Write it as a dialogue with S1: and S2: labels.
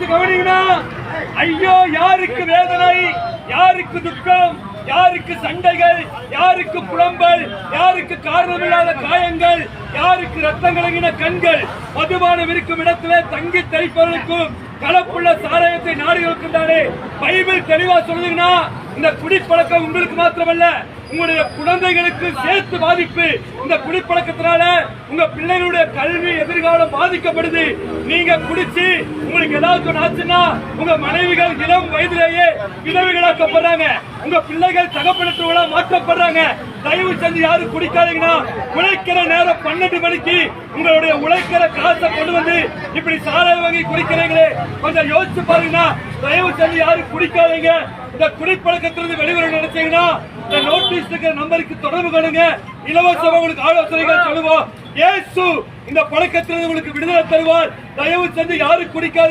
S1: கவனிச்சு கவனிங்கண்ணா. ஐயோ, யாருக்கு வேதனை, யாருக்கு துக்கம், யாருக்கு சண்டைகள், யாருக்கு புலம்பல், யாருக்கு காரணமில்லாத காயங்கள், யாருக்கு ரத்தம் கலங்கின கண்கள், மதுபானம் இருக்கும் இடத்திலே தங்கி தரிப்பவர்களுக்கும் கலப்புள்ள சாராயத்தை நாடுகளுக்கும் தானே பைபிள் தெளிவா சொல்லுதுன்னா, இந்த குடிப்பழக்கம் உங்களுக்கு மாத்திரமல்ல, உங்களுடைய குழந்தைகளுக்கு சேர்த்து பாதிப்பு. இந்த குடிப்பழக்கத்தினால உங்க பிள்ளைகளுடைய கல்வி எதிர்காலம் பாதிக்கப்படுது. நீங்க குடிச்சு உங்களுக்கு ஏதாவது ஆச்சுன்னா உங்க மனைவிகள் இளம் வயதிலேயே விதவைகளாக்கப்படுறாங்க. உங்க பிள்ளைகள் தகப்பனற்றவங்களா மாற்றப்படுறாங்க. தயவு செஞ்சு யாரும் குடிக்காதீங்கன்னா, உழைக்கிற நேரம் 12 மணிக்கு உங்களுடைய உழைக்கிற காசை கொண்டு வந்து இப்படி சாராயம் வாங்கி குடிக்கிறீங்களே, கொஞ்சம் யோசிச்சு பாருங்கன்னா. தயவு செஞ்சு யாரும் குடிக்காதீங்க. இந்த குடிப்பழக்கத்திலிருந்து வெளிவர நினைச்சீங்கன்னா இந்த நோட்டீஸ் இருக்கிற நம்பருக்கு தொடர்பு கொள்ளுங்க. இலவசமாக உங்களுக்கு ஆலோசனைகள் சொல்லுவோம். இயேசு இந்த பழக்கத்திலிருந்து உங்களுக்கு விடுதலை தருவார். தயவு செஞ்சு யாரும் குடிக்காதீங்க.